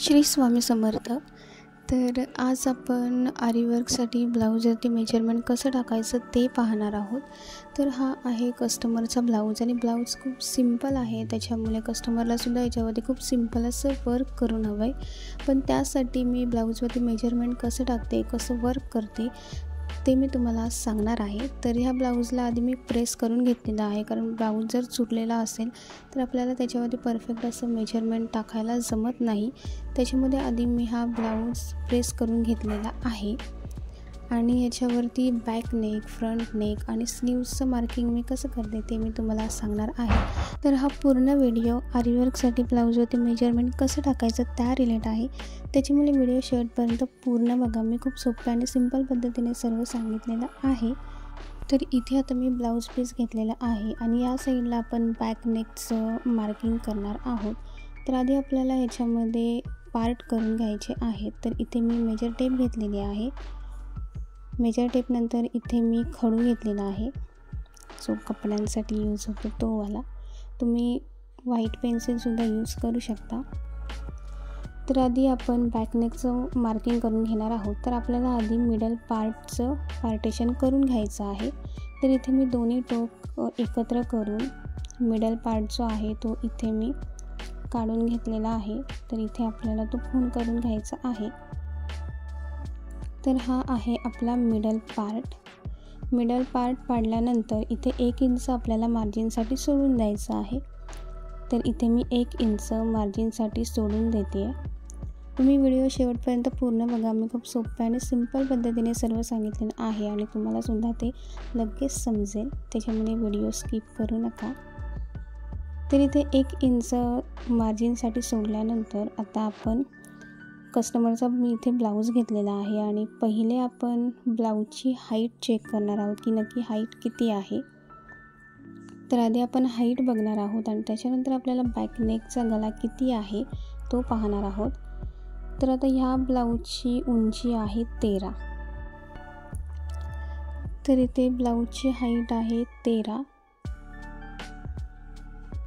श्री स्वामी समर्थ। तर आज आपण आरीवर्कसाठी ब्लाऊजवरती मेजरमेंट कसं टाकायचं ते पाहणार आहोत। तर हा आहे कस्टमरचा ब्लाऊज आणि ब्लाऊज खूप सिंपल आहे, त्याच्यामुळे कस्टमरलासुद्धा याच्यावरती खूप सिंपल असं वर्क करून हवं आहे। पण त्यासाठी मी ब्लाऊजवरती मेजरमेंट कसं टाकते, कसं वर्क करते ते मी तुम्हाला आज सांगणार आहे। तर ह्या ब्लाऊजला आधी मी प्रेस करून घेतलेला आहे, कारण ब्लाऊज जर चुरलेला असेल तर आपल्याला त्याच्यावरती परफेक्ट असं मेजरमेंट टाकायला जमत नाही। त्याच्यामध्ये आधी मी हा ब्लाऊज प्रेस करून घेतलेला आहे आणि याच्यावरती बॅक नेक, फ्रंट नेक आणि स्लीव्सचं मार्किंग मी कसं करते ते मी तुम्हाला सांगणार आहे। तर हा पूर्ण व्हिडिओ आरीवर्कसाठी ब्लाऊजवरती मेजरमेंट कसं टाकायचं त्या रिलेट आहे, त्याच्यामुळे व्हिडिओ शेवटपर्यंत पूर्ण बघा। मी खूप सोप्या आणि सिंपल पद्धतीने सर्व सांगितलेलं आहे। तर इथे आता मी ब्लाऊज पीस घेतलेला आहे आणि या साईडला आपण बॅक नेकचं मार्किंग करणार आहोत। तर आधी आपल्याला याच्यामध्ये पार्ट करून घ्यायचे आहेत। तर इथे मी मेजर टेप घेतलेली आहे। मेजर टेपनंतर इथे मी खडू घेतलेला आहे, जो कपड्यांसाठी यूज होतो तो वाला। तुम्ही व्हाईट पेन्सिलसुद्धा यूज करू शकता। तर आधी आपण बॅकनेकचं मार्किंग करून घेणार आहोत। तर आपल्याला आधी मिडल पार्टचं पार्टेशन करून घ्यायचं आहे। तर इथे मी दोन्ही टोक एकत्र करून मिडल पार्ट जो आहे तो इथे मी काढून घेतलेला आहे। तर इथे आपल्याला तो फोल्ड करून घ्यायचा आहे। तर हा आहे आपला मिडल पार्ट। मिडल पार्ट पाडल्यानंतर इथे 1 इंच आपल्याला मार्जिनसाठी सोडून द्यायचं आहे। तर इथे मी 1 इंच मार्जिनसाठी सोडून देते आहे। तुम्ही व्हिडिओ शेवटपर्यंत पूर्ण बघा। मी खूप सोप्या आणि सिंपल पद्धतीने सर्व सांगितलेलं आहे आणि तुम्हालासुद्धा ते लगेच समजेल, त्याच्यामुळे व्हिडिओ स्किप करू नका। तर इथे 1 इंच मार्जिनसाठी सोडल्यानंतर आता आपण कस्टमरचा मी इथे ब्लाऊज घेतलेला आहे आणि पहिले आपण ब्लाऊजची हाईट चेक करणार आहोत की नक्की हाईट किती आहे। तर आधी आपण हाईट बघणार आहोत आणि त्याच्यानंतर आपल्याला बॅक नेकचा गला किती आहे तो पाहणार आहोत। तर आता ह्या ब्लाऊजची उंची आहे 13। तर इथे ब्लाऊजची हाईट आहे 13।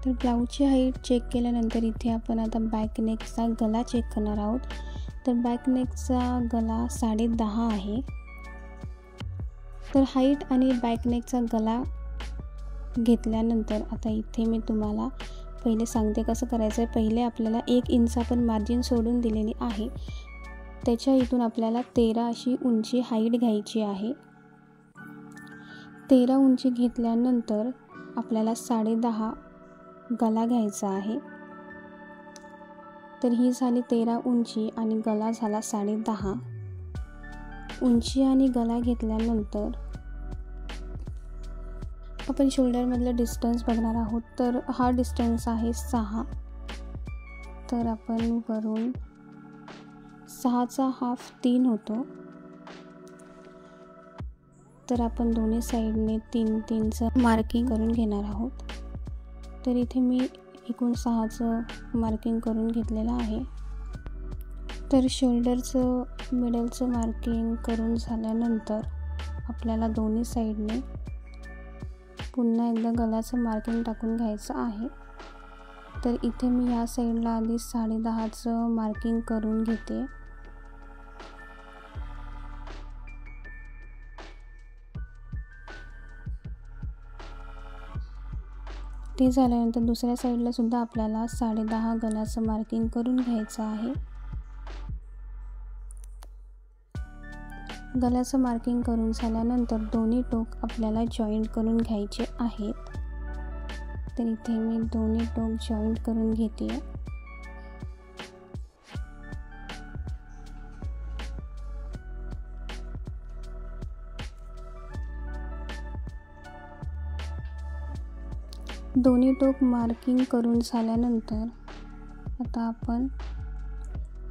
तर ब्लाऊजची हाईट चेक केल्यानंतर इथे आपण आता बॅक नेकचा गला चेक करणार आहोत। तर बॅक नेकचा गला 10.5 आहे। तर हाईट आणि बॅक नेकचा गला घेतल्यानंतर आता इथे मी तुम्हाला पहिले सांगते कसं करायचं आहे। पहिले आपल्याला 1 इंच आपण मार्जिन सोडून दिलेली आहे, त्याच्या इथून आपल्याला 13 अशी उंची हाईट घ्यायची आहे। 13 उंची घेतल्यानंतर आपल्याला 10.5 गला घ्यायचा आहे। तर ही झाली 13 उंची आणि गला झाला 10.5। उंची आणि गला घेतल्यानंतर आपण शोल्डरमधलं डिस्टन्स बघणार आहोत। तर हा डिस्टन्स आहे 6। तर आपण वरून 6चा हाफ 3 होतो। तर आपण दोन्ही साईडने 3-3चं मार्किंग करून घेणार आहोत। तर इथे मी एकूण 6चं मार्किंग करून घेतलेलं आहे। तर शोल्डरचं मिडलचं मार्किंग करून झाल्यानंतर आपल्याला दोन्ही साईडने पुन्हा एकदा गलाचं मार्किंग टाकून घ्यायचं आहे। तर इथे मी या साईडला आधी 10.5चं मार्किंग करून घेते। ते झाल्यानंतर दुसऱ्या साईडला सुद्धा आपल्याला 10.5 गलाचं मार्किंग करून घ्यायचं आहे। गलाचं मार्किंग करून झाल्यानंतर दोन्ही टोक आपल्याला जॉईंट करून घ्यायचे आहेत। तर इथे मी दोन्ही टोक जॉईंट करून घेते आहे। दोन्ही टोक मार्किंग करून झाल्यानंतर आता आपण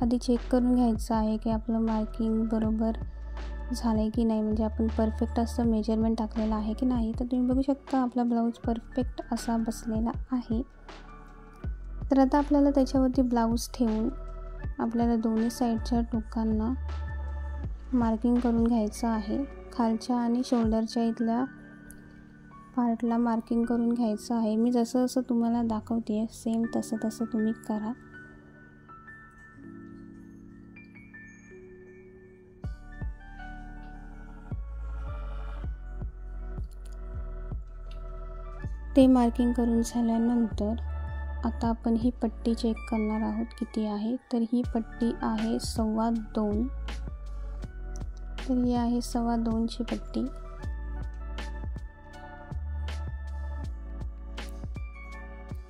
आधी चेक करून घ्यायचं आहे की आपलं मार्किंग बरोबर झालं आहे की नाही, म्हणजे आपण परफेक्ट असं मेजरमेंट टाकलेलं आहे की नाही। तर तुम्ही बघू शकता आपला ब्लाऊज परफेक्ट असा बसलेला आहे। तर आता आपल्याला त्याच्यावरती ब्लाऊज ठेवून आपल्याला दोन्ही साईडच्या टोकांना मार्किंग करून घ्यायचं आहे। खालच्या आणि शोल्डरच्या इथल्या पार्टला मार्किंग करून घ्यायचं आहे। मी जसं तुम्हाला दाखवते सेम तसं तुम्ही करा। ते मार्किंग करून झाल्यानंतर आता आपण ही पट्टी चेक करणार आहोत किती आहे. तर ही पट्टी आहे 2.25. तर ही आहे 2.25ची पट्टी.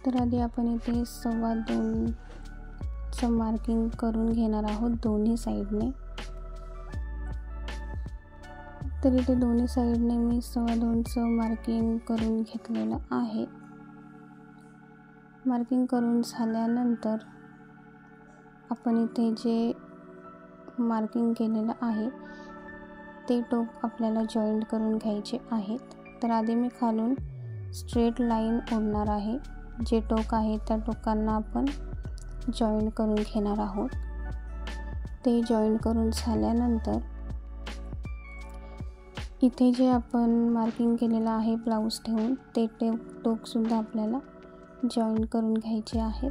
तर आधी आपण इथे 2.25चं मार्किंग करून घेणार आहोत दोन्ही साईडने. तर इथे दोन्ही साईडने मी 2.25चं मार्किंग करून घेतलेलं आहे. मार्किंग करून झाल्यानंतर आपण इथे जे मार्किंग केलेलं आहे ते टोक आपल्याला जॉईंट करून घ्यायचे आहेत. तर आधी मी खालून स्ट्रेट लाईन ओढणार आहे. जे टोक आहे त्या टोकांना आपण जॉईंट करून घेणार आहोत. ते जॉईंट करून झाल्यानंतर इथे जे आपण मार्किंग केलेलं आहे ब्लाऊज ठेवून ते टोकसुद्धा आपल्याला जॉईंट करून घ्यायचे आहेत.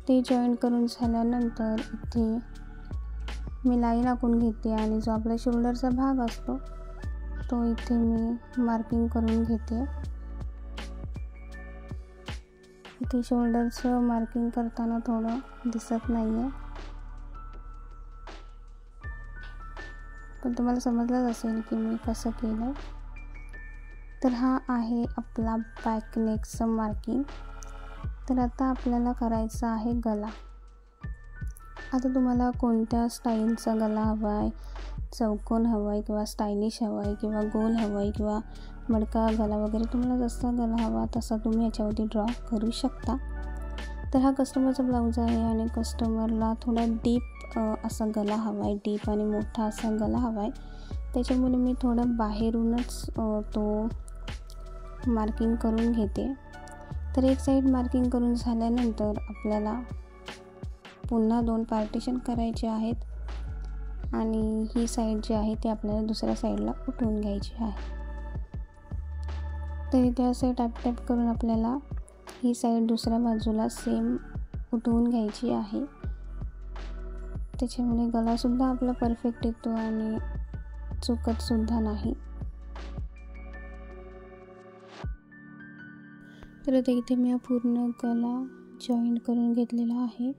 ते जॉईंट करून झाल्यानंतर इथे मी लाईन आखून घेते आणि जो आपला शोल्डरचा भाग असतो तो इथे मी मार्किंग करून घेते. इथे शोल्डरचं मार्किंग करताना थोडं दिसत नाही आहे, पण तुम्हाला समजलंच असेल की मी कसं केलं आहे. तर हा आहे आपला बॅक नेकचं मार्किंग. तर आता आपल्याला करायचं आहे गला. आता तुम्हाला कोणत्या स्टाईलचा गला हवा आहे, चौकोन हवा आहे किंवा स्टायलिश हवा आहे किंवा गोल हवा आहे किंवा मडका गला वगैरे, तुम्हाला जसा गला हवा तसा तुम्ही याच्यावरती ड्रॉ करू शकता. तर हा कस्टमरचा ब्लाऊज आहे आणि कस्टमरला थोडा डीप असा गला हवा आहे, डीप आणि मोठा असा गला हवा आहे. त्याच्यामुळे मी थोडं बाहेरूनच तो मार्किंग करून घेते. तर एक साईड मार्किंग करून झाल्यानंतर आपल्याला पुन्हा 2 पार्टिशन करायचे आहेत आणि ही साईड जी आहे ती आपल्याला दुसऱ्या साईडला उठवून घ्यायची आहे. तर इथे असं टॅप करून आपल्याला ही साईड दुसऱ्या बाजूला सेम उठवून घ्यायची आहे. त्याच्यामुळे गलासुद्धा आपला परफेक्ट येतो आणि चुकतसुद्धा नाही. तर आता इथे मी हा पूर्ण गला जॉईंट करून घेतलेला आहे.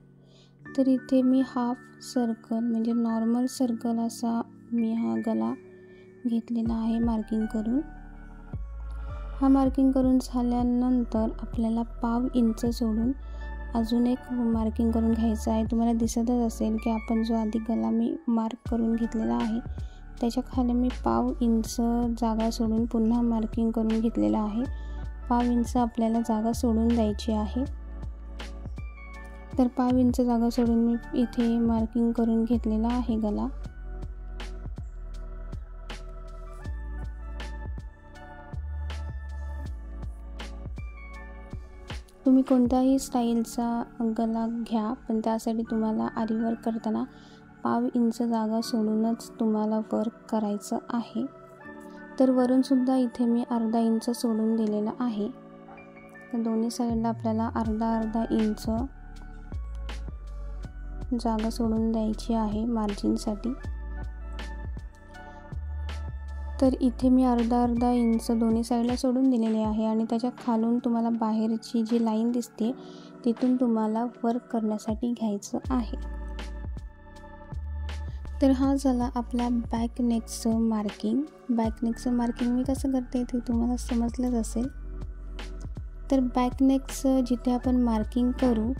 तर इथे मी हाफ सर्कल म्हणजे नॉर्मल सर्कल असा मी हा गला घेतलेला आहे मार्किंग करून. हा मार्किंग करून झाल्यानंतर आपल्याला 1/2 इंच सोडून अजून एक मार्किंग करून घ्यायचं आहे. तुम्हाला दिसतच असेल की आपण जो आधी गला मी मार्क करून घेतलेला आहे त्याच्या खाली मी 1/2 इंच जागा सोडून पुन्हा मार्किंग करून घेतलेलं आहे. 1/2 इंच आपल्याला जागा सोडून द्यायची आहे. तर 1/2 इंच जागा सोडून मी इथे मार्किंग करून घेतलेला आहे गला. तुम्ही कोणत्याही स्टाईलचा गला घ्या, पण त्यासाठी तुम्हाला आरी वर्क करताना 1/2 इंच जागा सोडूनच तुम्हाला वर्क करायचं आहे. तर वरूनसुद्धा इथे मी अर्धा इंच सोडून दिलेलं आहे. तर दोन्ही साईडला आपल्याला अर्धा इंच जागा सोडून द्यायची आहे मार्जिनसाठी. तर इथे मी अर्धा इंच दोन्ही साईडला सोडून दिलेले आहे आणि त्याच्या खालून तुम्हाला बाहेरची जी लाईन दिसते तिथून तुम्हाला वर्क करण्यासाठी घ्यायचं आहे. तर हा झाला आपला बॅक नेकचं मार्किंग. बॅक नेकचं मार्किंग मी कसं करते ते तुम्हाला समजलंच असेल. तर बॅक नेकचं जिथे आपण मार्किंग करू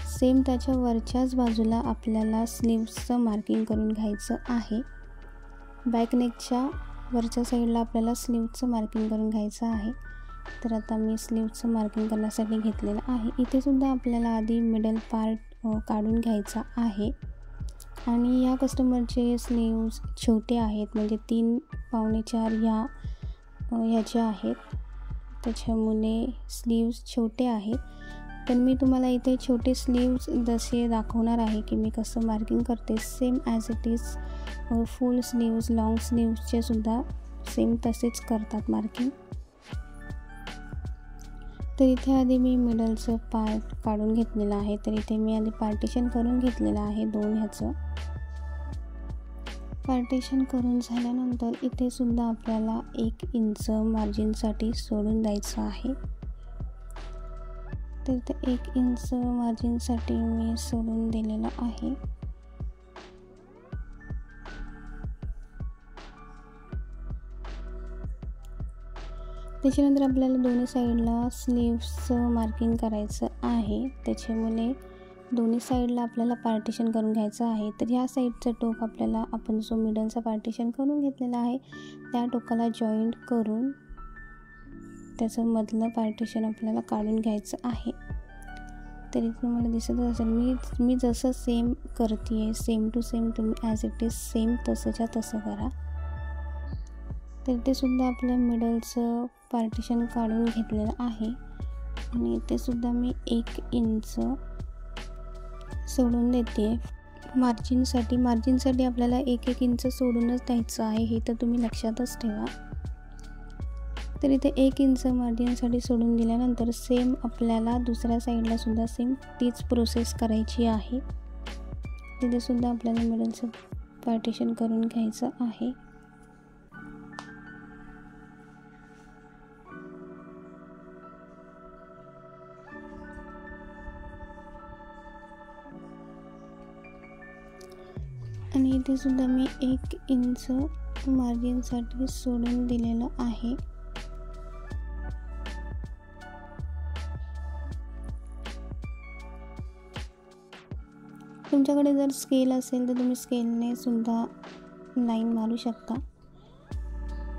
सेम त्याच्या वरच्याच बाजूला आपल्याला स्लीव्सचं मार्किंग करून घ्यायचं आहे. बॅक नेकच्या वरच्या साईडला आपल्याला स्लीव्सचं मार्किंग करून घ्यायचं आहे. तर आता मी स्लीव्सचं मार्किंग करण्यासाठी घेतलेलं आहे. इथे सुद्धा आपल्याला आधी मिडल पार्ट काढून घ्यायचा आहे आणि या कस्टमरचे स्लीव्स छोटे आहेत म्हणजे 3 पावणे 4 ह्याच्या आहेत. त्याच्यामुळे स्लीव्स छोटे आहेत. पण मी तुम्हाला इथे छोटे स्लीव्स जसे दाखवणार आहे की मी कसं मार्किंग करते same as it is full sleeves long स्लीव्सचे सुद्धा सेम तसेच करतात मार्किंग. तर इथे आधी मी मिडलचं पार्ट काढून घेतलेलं आहे. तर इथे मी आधी पार्टिशन करून घेतलेलं आहे 2 ह्याचं. पार्टिशन करून झाल्यानंतर इथे सुद्धा आपल्याला 1 इंच मार्जिनसाठी सोडून द्यायचं आहे. तर इथे 1 इंच मार्जिनसाठी मी सोडून दिलेलं आहे. त्याच्यानंतर आपल्याला दोन्ही साईडला स्लीव्सचं मार्किंग करायचं आहे. त्याच्यामुळे दोन्ही साईडला आपल्याला पार्टिशन करून घ्यायचं आहे. तर ह्या साईडचं टोक आपल्याला आपण जो मिडलचा पार्टिशन करून घेतलेला आहे त्या टोकाला जॉईंट करून त्याचं मधलं पार्टिशन आपल्याला काढून घ्यायचं आहे. तरी तुम्हाला दिसतच असेल मी जसं सेम करते आहे सेम टू सेम तुम्ही ॲज इट इज सेम तसंच्या तसं करा. तर ते सुद्धा आपलं मिडलचं पार्टिशन काढून घेतलेलं आहे आणि इथे सुद्धा मी 1 इंच सोडून देते मार्जिनसाठी आपल्याला 1 इंच सोडूनच द्यायचं आहे, हे तर तुम्ही लक्षातच ठेवा. तर इथे 1 इंच मार्जिनसाठी सोडून दिल्यानंतर सेम आपल्याला दुसऱ्या साईडला सुद्धा सेम तीच प्रोसेस करायची आहे. तिथे सुद्धा आपल्याला मिडलचं पार्टिशन करून घ्यायचं आहे. आणि इथे सुद्धा मी 1 इंच मार्जिनसाठी सोडून दिलेलं आहे. तुमच्याकडे जर स्केल असेल तर तुम्ही स्केलने सुद्धा लाईन मारू शकता.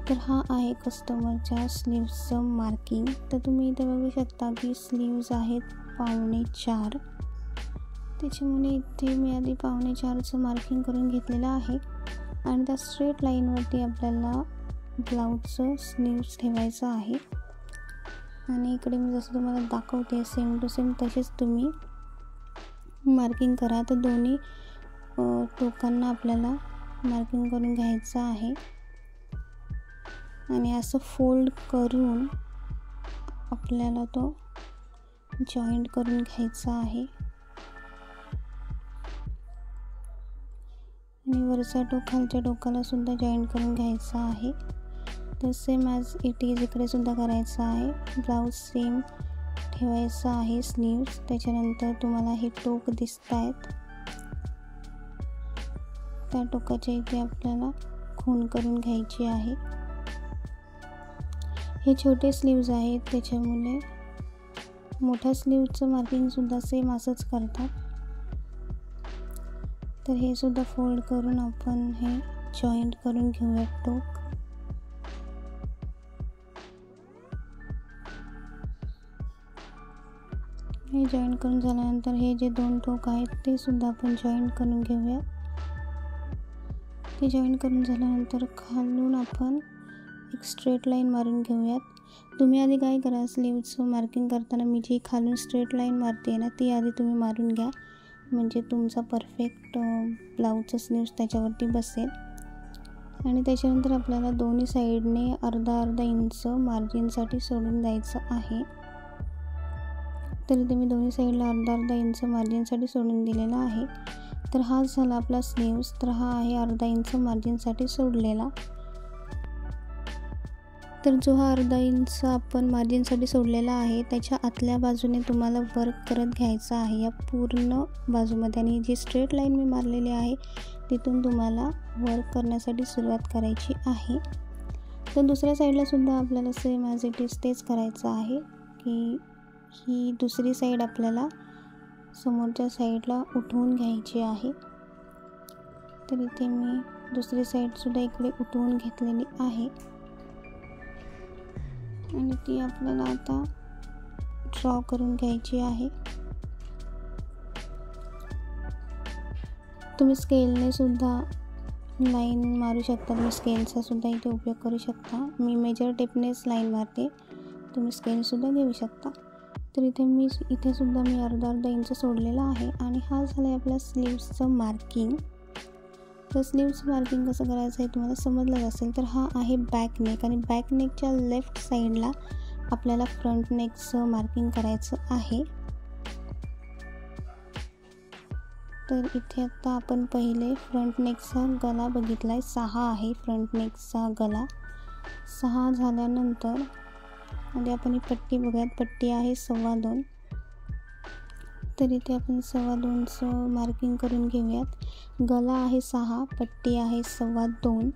तर हा आहे कस्टमरच्या स्लीव्सचं मार्किंग. तर तुम्ही इथे बघू शकता की स्लीव्ज आहेत 4.5. त्याच्यामुळे इथे मी आधी 4.5चं मार्किंग करून घेतलेलं आहे आणि त्या स्ट्रेट लाईनवरती आपल्याला ब्लाऊजचं स्लीव्स ठेवायचं आहे. आणि इकडे मी जसं तुम्हाला दाखवते सेम टू सेम तसेच तुम्ही मार्किंग करा. तर दोन्ही टोकांना आपल्याला मार्किंग करून घ्यायचं आहे आणि असं फोल्ड करून आपल्याला तो जॉईंट करून घ्यायचा आहे. आणि वरचा टोक खालच्या टोकाला सुद्धा जॉईंट करून घ्यायचा आहे. तर सेम ॲज इट इज इकडे सुद्धा करायचं आहे. ब्लाऊज सेम ठेवायचं आहे स्लीव्स. त्याच्यानंतर तुम्हाला हे टोक दिसत आहेत त्या टोकाच्या इथे आपल्याला खूण करून घ्यायची आहे. हे छोटे स्लीव्ज आहेत त्याच्यामुळे मोठ्या स्लीव्जचं मार्किंगसुद्धा सेम असंच करतात. तर हे सुद्धा फोल्ड करून आपण हे जॉईंट करून घेऊयात टोक. हे जॉईंट करून झाल्यानंतर हे जे 2 टोक आहेत ते सुद्धा आपण जॉईंट करून घेऊया. ते जॉईंट करून झाल्यानंतर खालून आपण एक स्ट्रेट लाईन मारून घेऊयात. तुम्ही आधी काय करा, स्लीव्जचं मार्किंग करताना मी जी खालून स्ट्रेट लाईन मारते ना ती आधी तुम्ही मारून घ्या, म्हणजे तुमचा परफेक्ट ब्लाऊजचं स्लीव्स त्याच्यावरती बसेल. आणि त्याच्यानंतर आपल्याला दोन्ही साईडने अर्धा इंच मार्जिनसाठी सोडून द्यायचं आहे. तर इथे मी दोन्ही साईडला अर्धा इंच मार्जिनसाठी सोडून दिलेला आहे. तर हा झाला आपला स्लीव्स. तर हा आहे अर्धा इंच मार्जिनसाठी सोडलेला. तर जो हा अर्धा इंच आपण मार्जिनसाठी सोडलेला आहे त्याच्या आतल्या बाजूने तुम्हाला वर्क करत घ्यायचं आहे या पूर्ण बाजूमध्ये. आणि जी स्ट्रेट लाईन मी मारलेली आहे तिथून तुम्हाला वर्क करण्यासाठी सुरुवात करायची आहे. तर दुसऱ्या साईडला सुद्धा आपल्याला सेम ॲज इट इज तेच करायचं आहे की ही दुसरी साईड आपल्याला समोरच्या साईडला उठवून घ्यायची आहे. तर इथे मी दुसरी साईडसुद्धा इकडे उठवून घेतलेली आहे आणि ती आपल्याला आता ड्रॉ करून घ्यायची आहे. तुम्ही स्केलने सुद्धा लाईन मारू शकता. तुम्ही स्केलचा सुद्धा इथे उपयोग करू शकता. मी मेजर टेपनेच लाईन मारते, तुम्ही स्केलसुद्धा घेऊ शकता. तर इथे सुद्धा मी अर्धा इंच सोडलेला आहे. आणि हा झाला आहे आपल्या स्लीव्सचं मार्किंग. तर स्लीव्सचं मार्किंग कसं करायचं हे तुम्हाला समजलं असेल. तर हा आहे बॅक नेक आणि बॅक नेकच्या लेफ्ट साईडला आपल्याला फ्रंट नेकचं मार्किंग करायचं आहे. तर इथे आता आपण पहिले फ्रंट नेकचा गला बघितला आहे, 6 आहे फ्रंट नेकचा गला. 6 झाल्यानंतर मध्ये आपण ही पट्टी बघूयात. पट्टी आहे 2.25. तर इथे आपण 2.25चं मार्किंग करून घेऊयात. गला आहे 6, पट्टी आहे 2.25.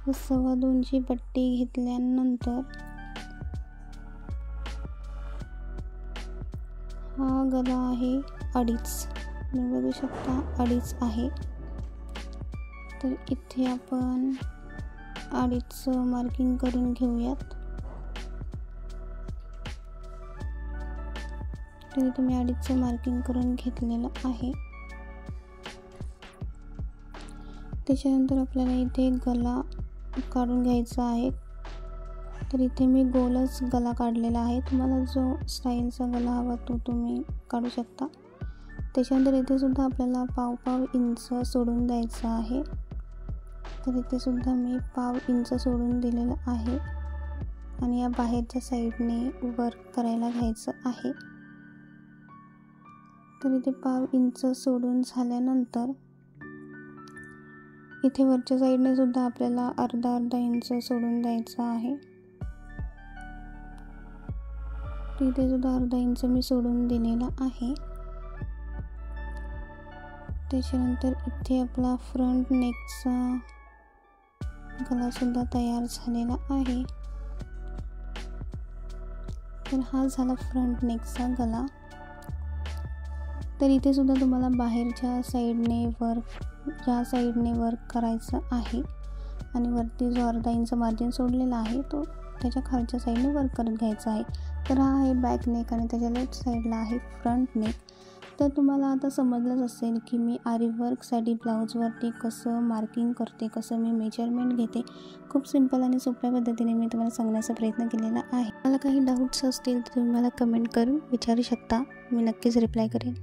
तर 2.25ची पट्टी घेतल्यानंतर हा गला आहे 2.5. तुम्ही बघू शकता 2.5 आहे. तर इथे आपण 2.5चं मार्किंग करून घेऊयात. तर इथे मी 2.5चं मार्किंग करून घेतलेलं आहे. त्याच्यानंतर आपल्याला इथे गला काढून घ्यायचा आहे. तर इथे मी गोलच गला काढलेला आहे. तुम्हाला जो स्टाईलचा गला हवा तो तुम्ही काढू शकता. त्याच्यानंतर इथे सुद्धा आपल्याला 1.5 इंच सोडून द्यायचं आहे. तर इथे सुद्धा मी 1.5 इंच सोडून दिलेलं आहे आणि या बाहेरच्या साईडने वर्क करायला घ्यायचं आहे. तर इथे 1.5 इंच सोडून झाल्यानंतर इथे वरच्या साईडने सुद्धा आपल्याला अर्धा इंच सोडून द्यायचं आहे. इथे सुद्धा अर्धा इंच मी सोडून दिलेला आहे. त्याच्यानंतर इथे आपला फ्रंट नेकचा गला सुद्धा तयार झालेला आहे. तर हा झाला फ्रंट नेकचा गला. तर इथे सुद्धा तुम्हाला बाहेरच्या साईडने या साईडने वर्क करायचं आहे आणि वरती जो अर्धा इंच मार्जिन सोडलेला आहे तो त्याच्या खालच्या साईडने वर्क करत घ्यायचा आहे. तर हा आहे बॅक नेक आणि त्याच्या लेफ्ट साईडला आहे फ्रंट नेक. तर तुम्हाला आता समजलंच असेल की मी आरी वर्कसाठी ब्लाऊजवरती कसं मार्किंग करते, कसं मी मेजरमेंट घेते. खूप सिंपल आणि सोप्या पद्धतीने मी तुम्हाला सांगण्याचा प्रयत्न केलेला आहे. मला काही डाऊट्स असतील तर तुम्ही मला कमेंट करून विचारू शकता. मी नक्कीच रिप्लाय करेन.